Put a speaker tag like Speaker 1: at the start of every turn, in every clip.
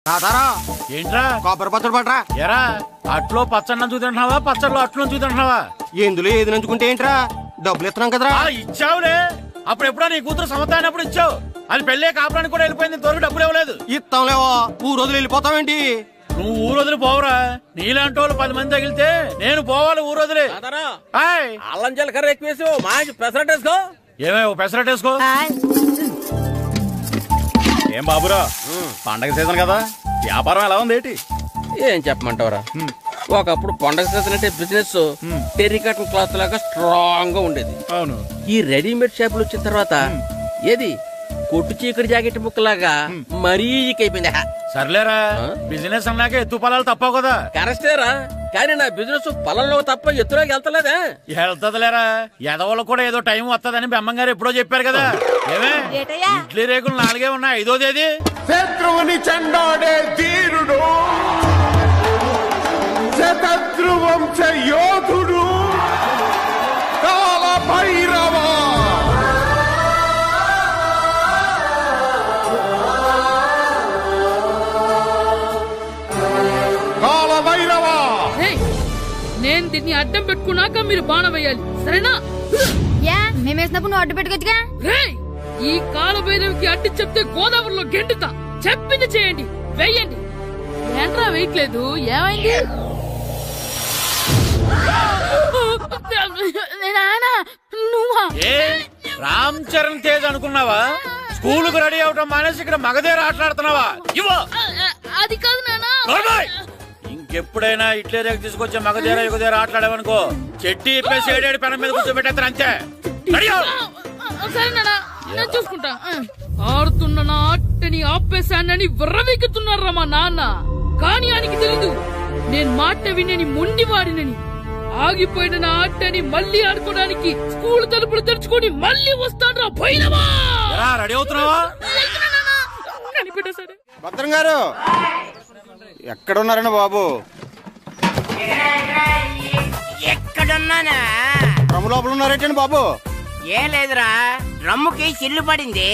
Speaker 1: ఏంట్రా కొబ్బరి పచ్చడి పట్రా ఎరా అట్లో పచ్చడి నంచు తింటున్నావా పచ్చడిలో అట్లు నంచు తింటున్నావా ఎందులో ఏది నంచుకుంటే ఏంట్రా డబ్బులు ఇస్తున్నాం కదరా ఇచ్చావులే అప్పుడు ఎప్పుడో నీ కూతురు సమత అయినప్పుడు ఇచ్చావు అది పెళ్ళే కాపురానికి కూడా వెళ్ళిపోయింది ఇంతవరకు డబ్బులు ఇవ్వలేదు ఇస్తాంలేవో ఊరు వదిలి వెళ్ళిపోతావేంటి నువ్వు ఊరు వదిలి పోవురా నీలాంటి వాళ్ళు 10 మంది తగిలితే నేను పోవాలి ఊరు వదిలి
Speaker 2: అల్లం జీలకర్ర ఎక్కువేసి మంచి పెసరట్ వేసుకో
Speaker 1: ఏమే పెసరట్ వేసుకో ఏం బాబురా పండగ సీజన్ కదా వ్యాపారం ఎలా ఉంది ఏంటి
Speaker 2: ఏం చెప్పమంటావరా ఒకప్పుడు పండగ సీజన్ అంటే బిజినెస్ టెర్రికాటన్ క్లాత్ లాగా స్ట్రాంగ్ గా ఉండేది.
Speaker 1: అవును.
Speaker 2: ఈ రెడీమేడ్ షాపులు వచ్చిన తర్వాత ఏది కొట్టు చీకటి జాకెట్ ముక్కలాగా మరీ అయిపోయింది.
Speaker 1: సర్లేరా బిజినెస్ అన్నాక ఎత్తు పొలాలు తప్పవు కదా.
Speaker 2: కరెక్టేరా కానీ నా బిజినెస్ పొలంలో తప్ప ఎత్తులోకి వెళ్తలేదా?
Speaker 1: వెళ్తదిలేరా ఎదవలకు కూడా ఏదో టైం వస్తుందని బెమ్మం గారు ఎప్పుడో చెప్పారు కదా. ఏమే ఇడ్లీ రేకులు 4 ఉన్నాయి 5వ తేదీ
Speaker 3: శత్రువుని చెండాడే ధీరుడు శతద్రువంశ యోధుడు కాల భైరవ కాల భైరవ
Speaker 4: నేను దీన్ని అడ్డం పెట్టుకున్నాక మీరు బాణ వేయాలి సరేనా?
Speaker 5: మేమేసినప్పుడు నువ్వు అడ్డు పెట్టుకోవచ్చుగా.
Speaker 4: ఈ కాల భైరవికి అడ్డు చెప్తే గోదావరిలో గెంటుతా. చెప్పింది చేయండి వెయ్యండి. ఏంట్రా వేయట్లేదు ఏమైంది?
Speaker 1: రామ్ చరణ్ తేజ్ అనుకున్నావా? స్కూల్ కు రెడీ అవటం మానేసి ఇక్కడ మగధేర ఆటలాడుతున్నావా?
Speaker 4: అది కాదు నాన్న.
Speaker 1: ఇంకెప్పుడైనా ఇట్లే రేపు తీసుకొచ్చే మగధేర యుగధేర ఆటలాడావనుకో చెట్టి ఇప్పేసి 7 పెన మీద కూర్చోబెట్టేస్తారు అంతే.
Speaker 4: సరే నాన్న నేను చూసుకుంటా. ఆడుతున్న నా ఆటని ఆపేశానని విర్రవీగుతున్నారా మా నాన్న. కానీ ఆయనకి తెలీదు నేను మాట వినని మొండివాడినని. ఆగిపోయిన నా ఆటని మళ్ళీ ఆడుకోవడానికి స్కూల్ తలుపులు తెరుచుకొని మళ్ళీ వస్తాడ్రా భైరవా.
Speaker 1: రెడీ అవుతున్నావా?
Speaker 4: కనిపెట్టేశాడు.
Speaker 3: భద్రం గారు ఎక్కడున్నారండి బాబు?
Speaker 6: ఎక్కడున్నానా?
Speaker 3: డ్రమ్ లోపల ఉన్నారేంటండి బాబు?
Speaker 6: ఏం లేదురా డ్రమ్ముకి సిల్లు పడింది.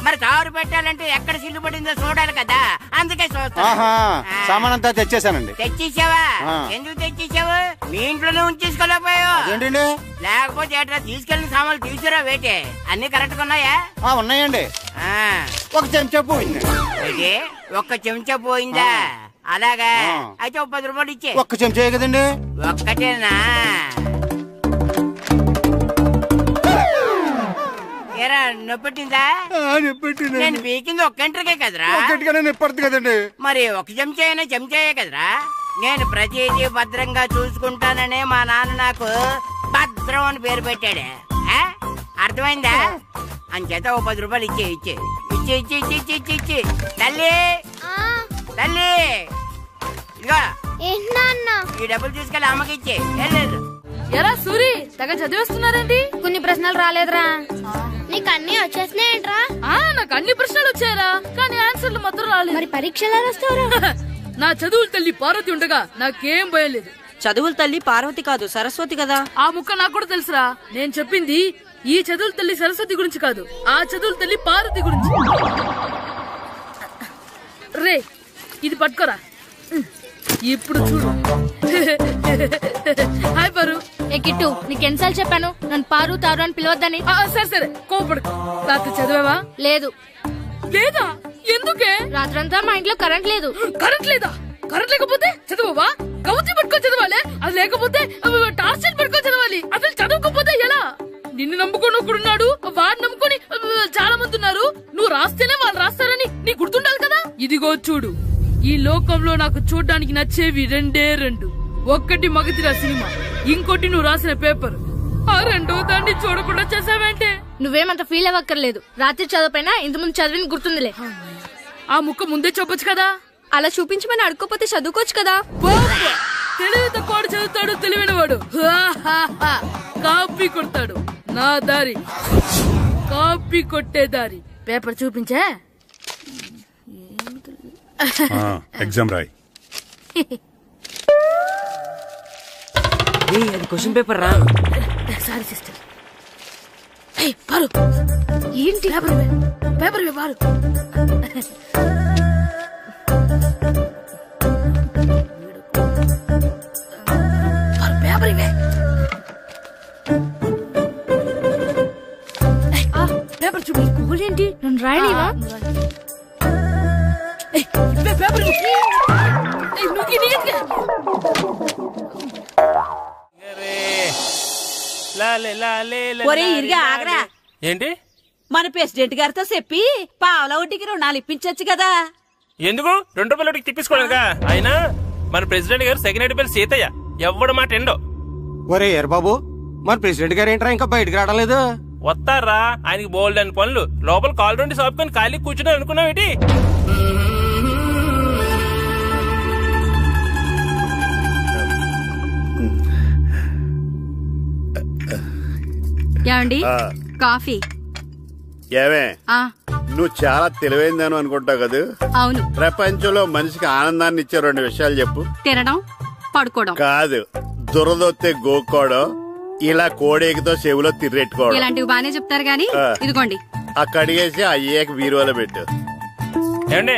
Speaker 6: మరి కారు పెట్టాలంటే ఎక్కడ సిల్లు పడిందో చూడాలి కదా అందుకే
Speaker 3: సామాన్ అంతా తెచ్చేసానండి.
Speaker 6: తెచ్చేసావా? ఎందుకు తెచ్చేసావు? మీ ఇంట్లోనే ఉంచేసుకోలేకపోయావు
Speaker 3: ఏంటండి?
Speaker 6: లేకపోతే ఎట్లా తీసుకెళ్లిన సామాన్లు తీసుకురా వేటే అన్ని కరెక్ట్ గా ఉన్నాయా?
Speaker 3: ఉన్నాయండి. ఒక చెంచా పోయింది.
Speaker 6: ఒక్క చెంచా పోయిందా? అలాగా అయితే 10 రూపాయలు ఇచ్చే.
Speaker 3: ఒక్క చెంచా కదండి?
Speaker 6: ఒక్కటేనా? ఏరా నొప్పెట్టిందా? నేను పీకింది ఒక్కంటరికే కదరా.
Speaker 3: నొప్పడుతుంది కదండి.
Speaker 6: మరి ఒక చెంచా అయినా చెంచాయే కదరా. నేను ప్రతిదీ భద్రంగా చూసుకుంటాననే మా నాన్న నాకు భద్రం అని పేరు పెట్టాడు. అర్థమైందా? అంచేత 10 రూపాయలు ఇచ్చే ఇచ్చే ఇచ్చే ఇచ్చే ఇచ్చే ఇచ్చే ఇచ్చే తల్లి తల్లి ఇదిగో ఈ డబ్బులు తీసుకెళ్ళి అమ్మకి ఇచ్చే.
Speaker 4: ఎరా సూరి తెగ చదివేస్తున్నారండి.
Speaker 5: కొన్ని ప్రశ్నలు రాలేదురా. నీకు అన్ని వచ్చేసినాయంట్రా?
Speaker 4: నాకు అన్ని ప్రశ్నలు వచ్చాయరా కానీ ఆన్సర్లు మాత్రం రాలేదు.
Speaker 5: మరి పరీక్షలు రాస్తావురా?
Speaker 4: నా చదువుల తల్లి పార్వతి ఉండగా నాకేం భయం లేదు.
Speaker 7: చదువుల తల్లి పార్వతి కాదు సరస్వతి కదా.
Speaker 4: ఆ ముక్క నాకు కూడా తెలుసురా. నేను చెప్పింది ఈ చదువుల తల్లి సరస్వతి గురించి కాదు, ఆ చదువుల తల్లి పార్వతి గురించి. రే ఇది పట్టుకోరా. ఇప్పుడు చూడు. హాయ్ పారు.
Speaker 5: ఏ కిట్టు నీకెన్నిసార్లు చెప్పాను నన్ను పారు తారు అని పిలవద్దని?
Speaker 4: సరే సరే కోపడు. రాత్రి చదివావా?
Speaker 5: లేదు.
Speaker 4: లేదా? ఎందుకే?
Speaker 5: రాత్రంతా మా ఇంట్లో కరెంట్ లేదు.
Speaker 4: కరెంట్ లేదా? కరెంట్ లేకపోతే చదవవా? కవచి పట్టుకొని చదవాలి. అది లేకపోతే టార్చ్ పట్టుకొని చదవాలి. అసలు చదవకపోతే ఎలా? నిన్ను నమ్ముకొని ఒకడున్నాడు, వాడిని నమ్ముకొని చాలా మంది ఉన్నారు. నువ్వు రాస్తేనే వాళ్ళు రాస్తారని నీకు గుర్తుండాలి కదా. ఇదిగో చూడు, ఈ లోకంలో నాకు చూడ్డానికి నచ్చేవి 2 ఒక్కటి మగతిరా సినిమా, ఇంకోటి నువ్వు రాసిన పేపర్. ఆ 2వ దాన్ని చూడకుండా చేసావేంటే?
Speaker 5: నువ్వేమంత ఫీల్ అవ్వక్కర్లేదు. రాత్రి చదవపోయినా ఇంతకుముందు చదివిన గుర్తుందిలే.
Speaker 4: ఆ ముక్క ముందే చెప్పొచ్చు కదా.
Speaker 5: అలా చూపించమని అడుక్కోపోతే చదువుకోవచ్చు కదా.
Speaker 4: తెలివి తక్కువ చదువుతాడు తెలివైన వాడు కాపీ కొడతాడు. నా దారి కాపీ కొట్టే దారి. పేపర్ చూపించే
Speaker 8: ఎగ్జామ్ రాయ్.
Speaker 7: అది క్వశ్చన్ పేపర్ రా.
Speaker 4: Sorry sister. పారు ఏంటి పేపర్ పారు. పేపర్
Speaker 7: ఒరే ఇరిగా ఆగరా.
Speaker 2: ఏంటి?
Speaker 7: మన ప్రెసిడెంట్ గారితో చెప్పి పావుల వడ్డీకి రుణాలు ఇప్పించొచ్చు కదా.
Speaker 2: ఎందుకు 2 రూపాయల వడ్డీకి తిప్పించుకోలేదుగా. అయినా మన ప్రెసిడెంట్ గారు సెకండ్ హ్యాండ్ పేరు సీతయ్య, ఎవ్వడు మాట ఎండో.
Speaker 1: ఒరే ఎర్ బాబు, మన ప్రెసిడెంట్ గారు ఏంట్రా ఇంకా బయటకు రావడం లేదు?
Speaker 2: వస్తారా, ఆయనకి బోల్డ్ అని పనులు. లోపల కాలు 2 సాపుకొని ఖాళీ కూర్చుని అనుకున్నావు ఏంటి?
Speaker 5: ఏమండి కాఫీ?
Speaker 9: ఏమే నువ్వు చాలా తెలివైందని అనుకుంటావు కదా.
Speaker 5: అవును.
Speaker 9: ప్రపంచంలో మనిషికి ఆనందాన్ని ఇచ్చే 2 విషయాలు చెప్పు.
Speaker 5: తినడం, పడుకోవడం.
Speaker 9: కాదు, దురదొత్తే గోక్కోవడం, ఇలా కోడేకితో చెవులో తిర్రెట్టుకోవడం.
Speaker 5: ఇలాంటివి బానే చెప్తారు గానీ ఇదిగోండి.
Speaker 9: కడిగేసి అయ్యేక వీరువలో పెట్టు.
Speaker 2: ఏమండి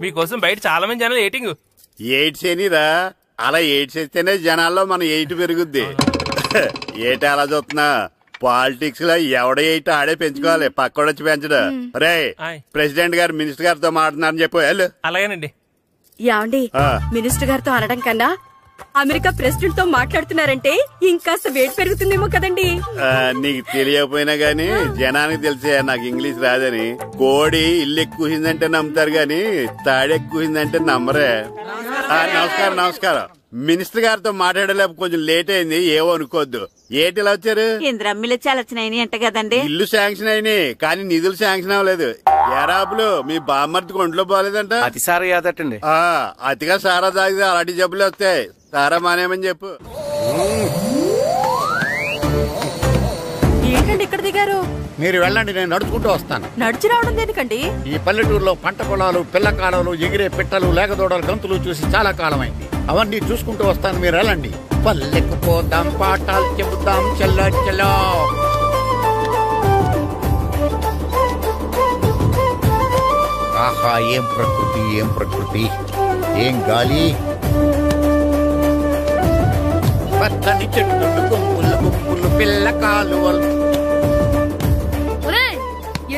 Speaker 2: మీకోసం బయట చాలా మంది జనాలు ఎయిటింగ్.
Speaker 9: ఎయిడ్స్ ఏనిరా, అలా ఎయిడ్స్ వేస్తేనే జనాల్లో మన ఎయిట్ పెరుగుద్ది. ఏటి అలా చూస్తున్నా? పాలిటిక్స్ లో ఎవడ ఎయిట్ ఆడే పెంచుకోవాలి, పక్కడొచ్చి పెంచడు. రే ప్రెసిడెంట్ గారు మినిస్టర్ గారితో మాట్లాడుతున్నారని చెప్పు. వెళ్ళు.
Speaker 2: అలాగేనండి.
Speaker 7: యాండి మినిస్టర్ గారితో అనడం కన్నా అమెరికా ప్రెసిడెంట్ తో మాట్లాడుతున్నారంటే ఇంకాస్త వేడి పెరుగుతుందేమో కదండి.
Speaker 9: నీకు తెలియకపోయినా గానీ జనానికి తెలిసే నాకు ఇంగ్లీష్ రాదని. కోడి ఇల్లు ఎక్కువసిందంటే నమ్ముతారు గాని తాడెక్కువసిందంటే నమ్మరే. నమస్కారం నమస్కారం. మినిస్టర్ గారితో మాట్లాడలేక కొంచెం లేట్ అయింది, ఏవో అనుకోవద్దు. ఏటి ఇలా వచ్చారు?
Speaker 7: ఇంద్రమ్మిలు చాలా వచ్చినాయి అంట కదండి.
Speaker 9: ఇల్లు శాంక్షన్ అయినాయి కానీ నిధులు శాంక్షన్ అవ్వలేదు. ఎరాబులు మీ బామ్మర్తికి ఒంట్లో పోలేదంట.
Speaker 1: అతి సారా యాదటండి.
Speaker 9: అతిగా సారా తాగితే అలాంటి జబ్బులు వస్తాయి. సారా మానేమని చెప్పు.
Speaker 7: ఏంటండి ఇక్కడ దిగారు?
Speaker 3: మీరు వెళ్ళండి, నేను నడుచుకుంటూ వస్తాను.
Speaker 7: నడిచి రావడం దేనికండి?
Speaker 3: ఈ పల్లెటూరులో పంట పొలాలు, పిల్ల కాలాలు, ఎగిరే పిట్టలు, లేకదోడలు, గంతులు చూసి చాలా కాలమైంది. అవన్నీ చూసుకుంటూ వస్తాను, మీరు వెళ్ళండి. పల్లెకు పోదాం, పాఠాలు చెబుతాం, చల్లో చల్లో. ఆహా, ఏం ప్రకృతి, ఏం ప్రకృతి, ఏం గాలి. పచ్చని చెట్లు, గుంపులు గుంపులు, పిల్ల కాలువలు.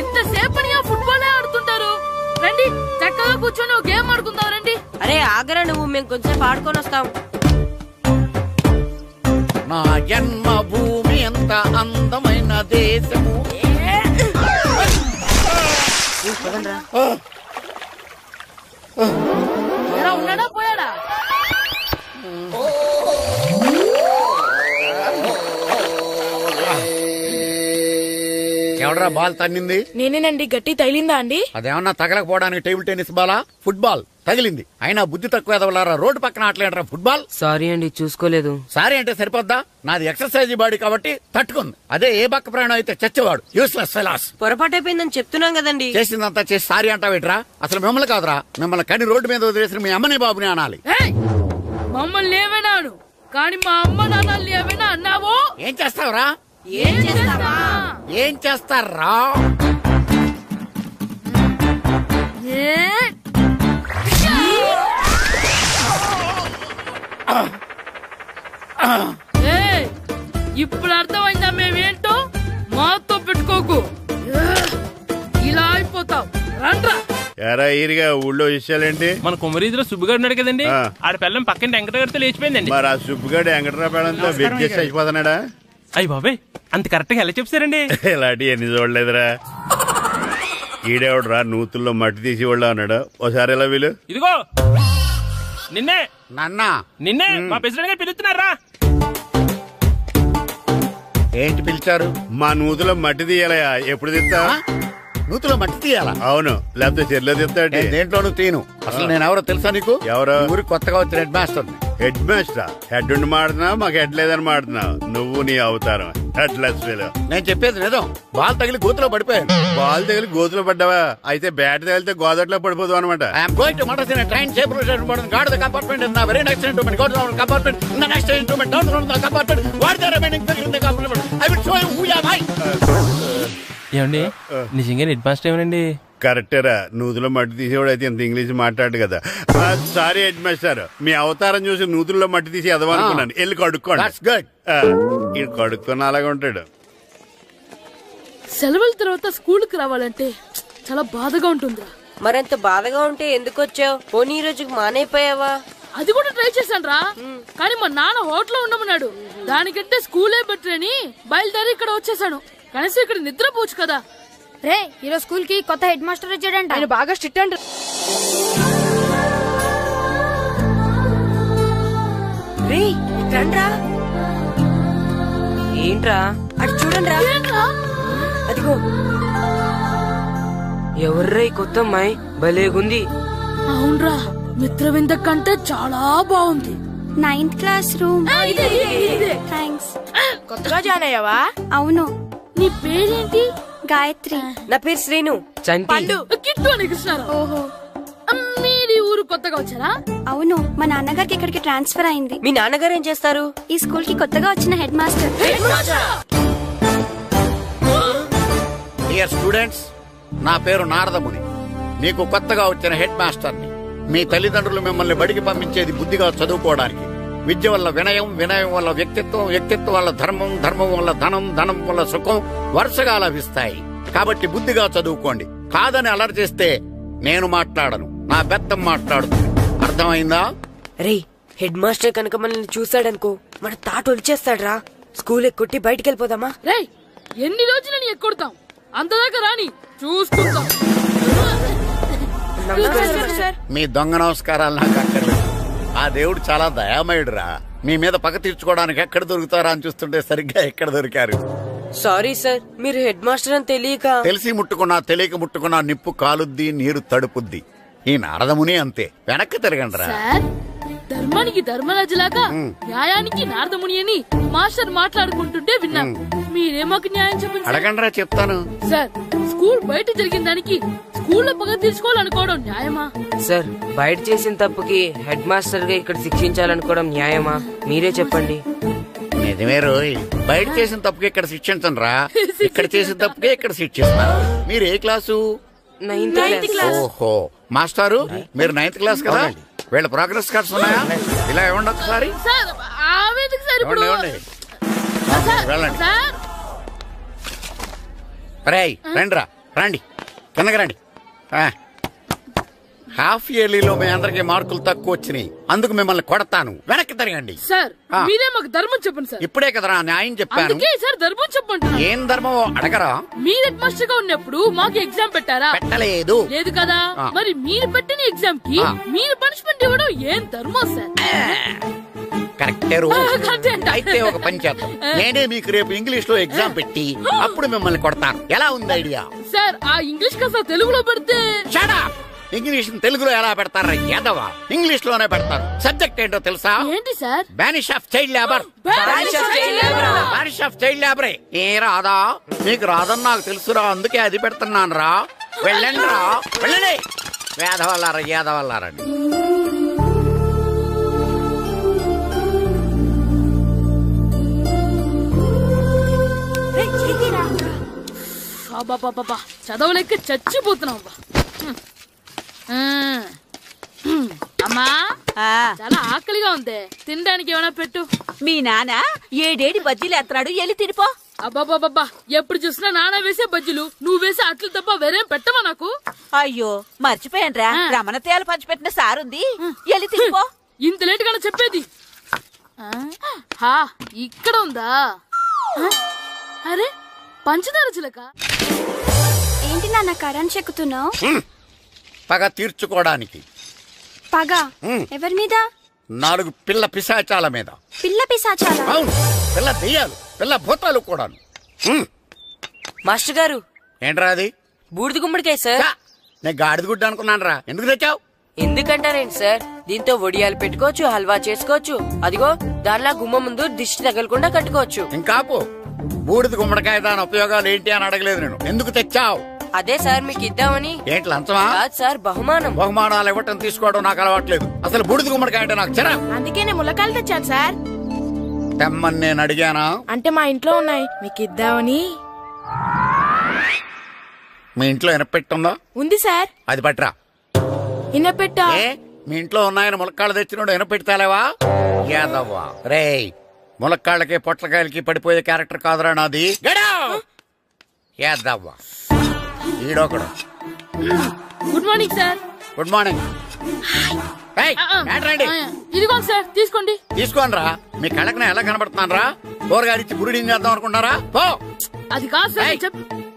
Speaker 4: ఎంతసేపని ఆ ఫుట్బాల్ ఆడుతుంటారు. రండి చక్కగా కూర్చొని ఒక గేమ్ ఆడుకుందాం రండి.
Speaker 7: అరే ఆగరా నువ్వు, మేము కొంచెం ఆడుకొని వస్తాం.
Speaker 3: నా జన్మ భూమి ఎంత అందమైన దేశము.
Speaker 4: ఉన్నాడా పోయాడా?
Speaker 3: ఎవడరా బాల్ తన్నింది?
Speaker 4: నేనేనండి. గట్టి తగిలిందా అండి?
Speaker 3: అదేమన్నా తగలకపోవడానికి టేబుల్ టెన్నిస్ బాలా, ఫుట్బాల్ తగిలింది. అయినా బుద్ధి తక్కువ ఎదవలారా, రోడ్డు పక్కన ఆటలేడరా ఫుట్బాల్.
Speaker 7: సారీ అండి, చూసుకోలేదు.
Speaker 3: సారీ అంటే సరిపోద్దా? నాది ఎక్సర్సైజ్ బాడీ కాబట్టి తట్టుకుంది. అదే ఏ బక్క ప్రాణం అయితే చచ్చేవాడు. Useless fellas.
Speaker 7: పొరపాటు అయిపోయిందని చెప్తున్నాం కదండి.
Speaker 3: చేసిందంతా చేసి సారీ అంటావేట్రా? అసలు మిమ్మల్ని కాదురా, మిమ్మల్ని కని రోడ్డు మీద వదిలేసిన మీ అమ్మని బాబుని అనాలి.
Speaker 4: మమ్మల్ని ఏమైనాను కానీ మా అమ్మ నాన్నల్ని ఏమైనా అన్నావో
Speaker 3: ఏం చేస్తావురా?
Speaker 4: ఏం చేస్తావా?
Speaker 3: ఏం చేస్తారా?
Speaker 4: ఇప్పుడు అర్థమైందా మేమేంటో? మాతో పెట్టుకోకు, ఇలా అయిపోతావు. రండ్రా.
Speaker 9: ఎరా ఈరిగా ఊళ్ళో విషయాలేంటి?
Speaker 2: మన కుమరీధిలో సుబ్బుగాడు ఉన్నాడు కదండి, ఆడ పిల్లం పక్కన వెంకటగారితో లేచిపోయిందండి.
Speaker 9: మరి ఆ సుబ్బుగాడు వెంకటరావు పిల్లంతో వెక్కేసి అయిపోతున్నాడా?
Speaker 2: అయ్యి బాబాయ్, అంత కరెక్ట్ గా ఎలా చెప్తారండి?
Speaker 9: ఇలాంటి ఎన్ని చూడలేదురా. ఈడేవడరా నూతుల్లో మట్టి తీసి వాళ్ళు అన్నాడు. ఓసారి ఎలా వీలు?
Speaker 2: ఇదిగో నిన్నే
Speaker 3: నిన్నే
Speaker 2: మా ప్రెసిడెంట్ గారు పిలుస్తున్నారా?
Speaker 3: ఏంటి పిలిచారు?
Speaker 9: మా నూతులో మట్టి తీయాలయా. ఎప్పుడు తీస్తా?
Speaker 3: నూతులో మట్టి తీయాలా?
Speaker 9: అవును, లేకపోతే చెర్లో తీస్తాడు.
Speaker 3: దేంట్లోనూ తీను. అసలు నేను ఎవరో తెలుసా నీకు?
Speaker 9: ఎవరో?
Speaker 3: ఊరి కొత్తగా వచ్చిన head master.
Speaker 9: Head master? Head ఉండి మాడుతున్నావు, మాకు హెడ్ లేదని మాడుతున్నావు. నువ్వు నీ అవతారం హెడ్లెస్ ఫెలో.
Speaker 3: నేను చెప్పేది నిజం. బాల్ తగిలి గోతులో పడిపోయాను.
Speaker 9: బాల్ తగిలి గోతులో పడ్డావా? అయితే బ్యాట్ తగిలితే గోదట్లో పడిపోదు అనమాట.
Speaker 3: I'm going to Madras train guard the compartment in the very next instrument. Go down compartment in the next instrument. Down from the compartment. What the remaining thing in the compartment? I will show you who am I.
Speaker 2: ఏమండి నిజంగా head master ఏమనండి?
Speaker 9: కరెక్టరా, నూతులో మట్టి తీసేవాడు అయితే ఇంత English మాట్లాడు కదా. Sorry head master, మీ అవతారం చూసి నూతుల్లో మట్టి తీసి ఎదవనుకున్నాను. వెళ్ళి కడుక్కోండి. ఇది కడుక్కున్న అలాగే ఉంటాడు.
Speaker 4: సెలవుల తర్వాత స్కూల్ కి రావాలంటే చాలా బాధగా ఉంటుందిరా.
Speaker 10: మరంత బాధగా ఉంటే ఎందుకు వచ్చావు? పోనీ ఈ రోజుకి మానైపోయావా?
Speaker 4: అది కూడా ట్రై చేశాను రా, కానీ మా నాన్న హోటల్లో ఉండమన్నాడు. దానికంటే స్కూలే బెటర్ అని బయలుదేరి ఇక్కడ వచ్చేసాను. కనీసం ఇక్కడ నిద్రపోవచ్చు కదా.
Speaker 5: రే ఈరోజు స్కూల్ కి కొత్త హెడ్ మాస్టర్ వచ్చాడంట.
Speaker 10: ఆయన బాగా స్ట్రిక్ట్ అంట. రే రండ్రా. ఏంట్రా అటు చూడండి రా. అదిగో ఎవర్రా ఈ కొత్త అమ్మాయి? భలేగుంది.
Speaker 4: అవునరా, మిత్రవింద కంటే చాలా బాగుంది.
Speaker 7: 9th class room. థ్యాంక్స్.
Speaker 10: కొత్తగా జాయిన్ అయ్యావా?
Speaker 7: అవును.
Speaker 4: నీ పేరేంటి?
Speaker 7: గాయత్రి.
Speaker 10: నా పేరు శ్రీను. పండు.
Speaker 4: కిట్టు అని కృష్ణారావు.
Speaker 7: ఓహో,
Speaker 4: మీరు ఊరు కొత్తగా వచ్చారా?
Speaker 7: అవును, మా నాన్నగారికి ఇక్కడికి ట్రాన్స్ఫర్ అయింది.
Speaker 10: మీ నాన్నగారు ఏం చేస్తారు?
Speaker 7: ఈ స్కూల్ కి కొత్తగా వచ్చిన హెడ్ మాస్టర్.
Speaker 3: డియర్ స్టూడెంట్స్, నా పేరు నారదముని. మీకు కొత్తగా వచ్చిన హెడ్ మాస్టర్ని. మీ తల్లిదండ్రులు మిమ్మల్ని బడికి పంపించేది బుద్ధిగా చదువుకోవడానికి. విద్య వల్ల వినయం, వినయం వల్ల వ్యక్తిత్వం, వ్యక్తిత్వం వల్ల ధర్మం, ధర్మం వల్ల ధనం, ధనం వల్ల సుఖం వరుసగా లభిస్తాయి. కాబట్టి బుద్ధిగా చదువుకోండి. కాదని అలర్ చేస్తే నేను మాట్లాడను, నా బెత్తం మాట్లాడుతుంది. అర్థమైందా?
Speaker 10: రే హెడ్ మాస్టర్ కనుక మనల్ని చూసాడనుకో మన తాట వచ్చేస్తాడ్రా. స్కూల్ ఎక్కొట్టి బయటికి వెళ్ళిపోదామా?
Speaker 4: రే ఎన్ని రోజులని ఎక్కొడతాం? అంతదాకా రాని చూసుకుంటాం.
Speaker 3: మీ దొంగ నమస్కారాలు నాకు అక్కర్లేదు. ఆ దేవుడు చాలా దయామయుడురా. మీ మీద పగ తీర్చుకోవడానికి ఎక్కడ దొరుకుతారా అని చూస్తుంటే సరిగ్గా ఎక్కడ దొరికారు.
Speaker 10: సారీ సార్, మీరు హెడ్ మాస్టర్ అని తెలియక.
Speaker 3: తెలిసి ముట్టుకున్నా తెలియక ముట్టుకున్నా నిప్పు కాలుద్ది, నీరు తడుపుద్ది. ఈ నారదముని అంతే. వెనక్కి తిరగండి రా.
Speaker 4: ధర్మానికి ధర్మరాజులాగా న్యాయానికి నారదముని అని మాస్టర్ మాట్లాడుకుంటుంటే విన్నాం. మీరే మాకు న్యాయం చెప్పండి.
Speaker 3: అడగండి రా, చెప్తాను.
Speaker 4: సార్, స్కూల్ బయట జరిగిన దానికి స్కూల్లో పగ తీర్చుకోవాలనుకోవడం న్యాయమా?
Speaker 10: సార్, బయట చేసిన తప్పుకి హెడ్ మాస్టర్ గా ఇక్కడ శిక్షించాలనుకోవడం న్యాయమా? మీరే చెప్పండి.
Speaker 3: నిజమే రోయ్, బయట చేసిన తప్పుకి ఇక్కడ శిక్షించను రా. ఇక్కడ చేసిన తప్పుకే ఇక్కడ శిక్షిస్తున్నారు. మీరు ఏ క్లాసు?
Speaker 10: 9th class.
Speaker 3: ఓహో, మాస్టారు మీరు 9th క్లాస్ కదా? వీళ్ళ ప్రోగ్రెస్ కార్డ్స్ ఉన్నాయా? ఇలా ఇవ్వండి ఒకసారి. వెళ్ళండి. రేయ్ రండి రా, రండి కిందకి రండి. హాఫ్ ఇయర్లీలో మీ అందరికి మార్కులు తక్కువ వచ్చినాయి, అందుకు మిమ్మల్ని కొడతాను. వెనక్కి తిరగండి.
Speaker 4: సార్, మీరే మాకు ధర్మం చెప్పండి సార్.
Speaker 3: ఇప్పుడే కదరా న్యాయం చెప్పాను.
Speaker 4: సార్ ధర్మం చెప్పండి.
Speaker 3: ఏం ధర్మం అడగరా?
Speaker 4: మీరు హెడ్ మాస్టర్ గా ఉన్నప్పుడు మాకు ఎగ్జామ్ పెట్టారా?
Speaker 3: పెట్టలేదు.
Speaker 4: లేదు కదా. మరి మీరు పెట్టిన ఎగ్జామ్ కి మీరు పనిష్మెంట్ ఇవ్వడం ఏం ధర్మం సార్?
Speaker 3: కరెక్టే. అయితే ఒక పని చేద్దాం, నేనే మీకు రేపు ఇంగ్లీష్ లో ఎగ్జామ్ పెట్టి అప్పుడు మిమ్మల్ని కొడతాను. ఎలా ఉంది ఐడియా?
Speaker 4: సార్, ఆ ఇంగ్లీష్ కాస్త తెలుగులో పెడితే.
Speaker 3: ఇంగ్లీష్ తెలుగులో ఎలా పెడతారా యాదవా? ఇంగ్లీష్ లోనే పెడతారు. సబ్జెక్ట్ ఏంటో తెలుసా?
Speaker 4: ఏంటి sir?
Speaker 3: Banish of child labour. Banish of child లేబరే. ఏ రాదా? మీకు రాదని నాకు తెలుసురా, అందుకే అది పెడుతున్నాను రా. వెళ్ళండి రా, వెళ్ళండి. వేదవల్లారా, యాదవల్లారండి.
Speaker 4: చదవలేక చచ్చిపోతున్నాం. అమ్మా, చాలా ఆకలిగా ఉంది, తినడానికి ఏమైనా పెట్టు.
Speaker 11: మీ నాన్న 7 బజ్జీలు ఎత్తాడు, ఎల్లి తినిపో.
Speaker 4: అబ్బాబాబా, ఎప్పుడు చూసినా నాన్న వేసే బజ్జీలు, నువ్వు వేసే అట్లు తప్ప వేరేం పెట్టవా నాకు?
Speaker 11: అయ్యో మర్చిపోయానురా, రమణ తేలు పంచిపెట్టిన సారుంది, ఎల్లి తినిపో.
Speaker 4: ఇంత లేట్ గా చెప్పేది. ఇక్కడ ఉందా? అరే పంచదార చిలక.
Speaker 7: ఏంటి నాన్న కరెంట్ చెక్కుతున్నావు?
Speaker 3: పగ తీర్చుకోవడానికి.
Speaker 7: పగ ఎవరి మీద?
Speaker 3: 4 పిల్ల పిశాచాల మీద.
Speaker 7: పిల్ల పిశాచాల?
Speaker 3: అవును, పిల్ల దెయ్యాలు, పిల్ల భూతాలు కూడా.
Speaker 10: మాస్టర్ గారు.
Speaker 3: ఏంట్రా అది?
Speaker 10: బూడిద గుమ్మడికాయ సార్.
Speaker 3: నేను గాడిద గుడ్డ అనుకున్నాను రా. ఎందుకు తెచ్చావు?
Speaker 10: ఎందుకంటారేంటి సార్, దీంతో వడియాలు పెట్టుకోవచ్చు, హల్వా చేసుకోవచ్చు. అదిగో దానిలా గుమ్మ ముందు దిష్టి తగలకుండా కట్టుకోవచ్చు.
Speaker 3: ఇంకాపు, బూడిద గుమ్మడికాయ దాని ఉపయోగాలు ఏంటి అని అడగలేదు నేను. ఎందుకు తెచ్చావు?
Speaker 10: అదే సార్ మీకు ఇద్దామని.
Speaker 3: ఏంటి లంచమా?
Speaker 10: కాదు సార్, బహుమానం.
Speaker 3: బహుమానాలు ఇవ్వటం తీసుకోవడం నాకు అలవాట్లేదు. అసలు బూడిద గుమ్మడికాయ అంటే నాకు చిరా.
Speaker 12: అందుకే నేను ములకాయలు తెచ్చాను సార్.
Speaker 3: తెమ్మని నేను అడిగానా?
Speaker 12: అంటే మా ఇంట్లో ఉన్నాయి, మీకు ఇద్దామని.
Speaker 3: మీ ఇంట్లో ఎనపెట్టుందా?
Speaker 12: ఉంది సార్.
Speaker 3: అది పట్రా.
Speaker 12: ఇనపెట్టా?
Speaker 3: మీ ఇంట్లో ఉన్నాయని ములక్కాళ్ళు తెచ్చినోడు ఎనపెట్టాలేవా? యాదవ్వా రేయ్, ములక్కాళ్ళకి పొట్లకాయలకి పడిపోయే క్యారెక్టర్ కాదురా నాది. యాదవ్వా ఈడొకడు.
Speaker 4: Good morning sir.
Speaker 3: Good morning.
Speaker 4: ఇదిగోండి సార్, తీసుకోండి.
Speaker 3: తీసుకోనరా, మీ కళ్ళకి ఎలా కనబడుతున్నాను రా? కూరగాయలిచ్చి గురుడి చేద్దాం అనుకుంటారా? పో.
Speaker 4: అది కాదు సార్.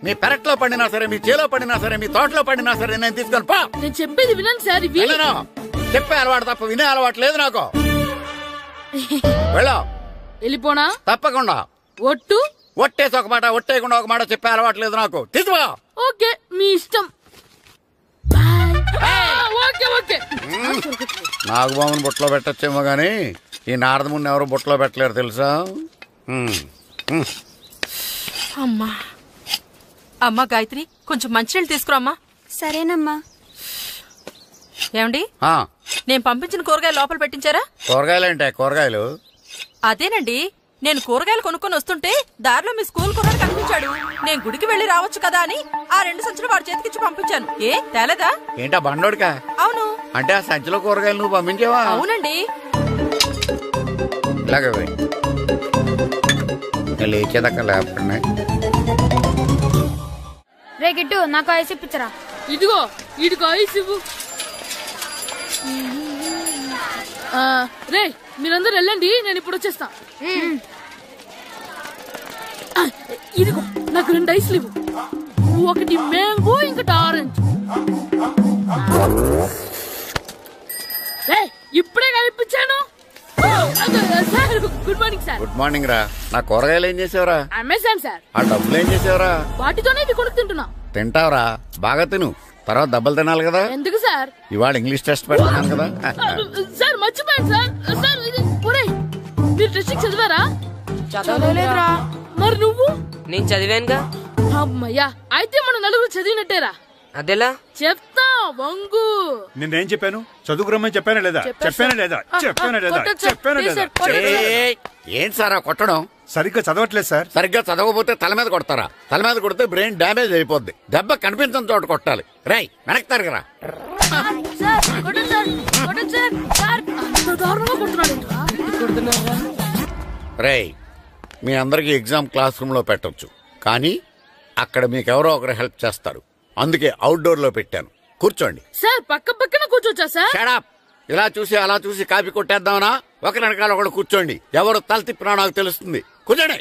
Speaker 3: మీ పెరట్లో పండినా సరే, మీ చేలో పండినా సరే, మీ తోటలో పండినా సరే నేను తీసుకొని పో.
Speaker 4: నేను చెప్పేది వినండి సార్. ఇవి
Speaker 3: చెప్పే అలవాటు తప్ప వినే అలవాటు లేదు నాకు.
Speaker 4: వెళ్ళిపోనా?
Speaker 3: తప్పకుండా.
Speaker 4: ఒట్టు?
Speaker 3: ఒట్టేసి ఒక మాట, ఒట్టేయకుండా ఒక మాట చెప్పే అలవాటు లేదు నాకు. తీసుకో.
Speaker 4: ఓకే, మీ ఇష్టం.
Speaker 3: నాగబాబుని బుట్టలో పెట్టచ్చేమో గాని ఈ నారదముని ఎవరు బుట్టలో పెట్టలేరు తెలుసా?
Speaker 11: అమ్మా గాయత్రి, కొంచెం మంచినీళ్ళు తీసుకురామ్మా.
Speaker 7: సరేనమ్మా.
Speaker 11: ఏమండి, నేను పంపించిన కూరగాయలు లోపల పెట్టించారా?
Speaker 3: కూరగాయలేంటే? కూరగాయలు
Speaker 11: అదేనండి, నేను కూరగాయలు కొనుక్కొని వస్తుంటే దారిలో మీ స్కూల్ కుర్రాడు కనిపించాడు. నేను గుడికి వెళ్లి రావచ్చు కదా అని ఆ 2 సంచులు వాడి చేతికిచ్చి పంపించాను. ఏ తేలేదా?
Speaker 3: ఏంటా బండోడికా?
Speaker 11: అవును.
Speaker 3: అంటే ఆ సంచిలో కూరగాయలు నువ్వు పంపించావా?
Speaker 11: అవునండి.
Speaker 3: ఇలాగే లేచేదాకా లేపండి.
Speaker 5: రే గిట్టు, నాకు ఐస్ ఇప్పించరా.
Speaker 4: ఇదిగో ఇదిగో ఐస్ ఇవ్వు. రే మీరందరూ వెళ్ళండి, నేను ఇప్పుడు వచ్చేస్తా. ఇదిగో నాకు 2 ఐస్లు ఇవ్వు. ఒకటి మ్యాంగో, ఇంకటి ఆరెంజ్. ఇప్పుడే కనిపించాను. Good morning sir.
Speaker 3: Good morning రా. నా కూరగాయలు ఏం చేసావురా?
Speaker 4: Amazon sir.
Speaker 3: ఆ డబ్బులు ఏం చేసావురా?
Speaker 4: వాటితోనే ఇవి కొనుక్కు తింటున్నా.
Speaker 3: తింటావురా, బాగా తిను. తర్వాత దెబ్బలు తినాలి కదా.
Speaker 4: ఎందుకు సార్?
Speaker 3: ఇవాళ ఇంగ్లీష్ టెస్ట్ పెడుతున్నాను కదా.
Speaker 4: సార్ మర్చిపోయాను సార్. సార్ మీరు టెస్టింగ్ చదివారా?
Speaker 10: చదవలేదురా.
Speaker 4: మరి నువ్వు?
Speaker 10: నేను చదివానుగా.
Speaker 4: అమ్మయ్యా, అయితే మన నలుగురు చదివినట్టేరా.
Speaker 10: అదెలా?
Speaker 4: చెప్తా వంగు.
Speaker 8: నిన్నేం చెప్పాను? చదువుకురమ్మని చెప్పానా లేదా? చెప్పానా లేదా? చెప్పానా లేదా? చెప్పానా లేదా?
Speaker 3: ఏం సార్ కొట్టడం?
Speaker 8: సరిగ్గా చదవట్లేదు సార్.
Speaker 3: సరిగ్గా చదవకపోతే తల మీద కొడతారా? తల మీద కొడితే బ్రెయిన్ డ్యామేజ్ అయిపోద్ది. దెబ్బ కనిపించని చోట కొట్టాలి. రై వెనక్కి తరగరా. రై మీ అందరికి ఎగ్జామ్ క్లాస్ రూమ్ లో పెట్టొచ్చు, కానీ అక్కడ మీకెవరో ఒకరు హెల్ప్ చేస్తారు. అందుకే అవుట్డోర్ లో పెట్టాను. కూర్చోండి.
Speaker 4: సార్ పక్క పక్కన కూర్చోచ్చా సార్?
Speaker 3: Shut up. ఇలా చూసి అలా చూసి కాపీ కొట్టేద్దామనా? ఒకరి వెనకాల ఒకడు కూర్చోండి. ఎవరు తల తిప్పినా నాకు తెలుస్తుంది. కూర్చోండి.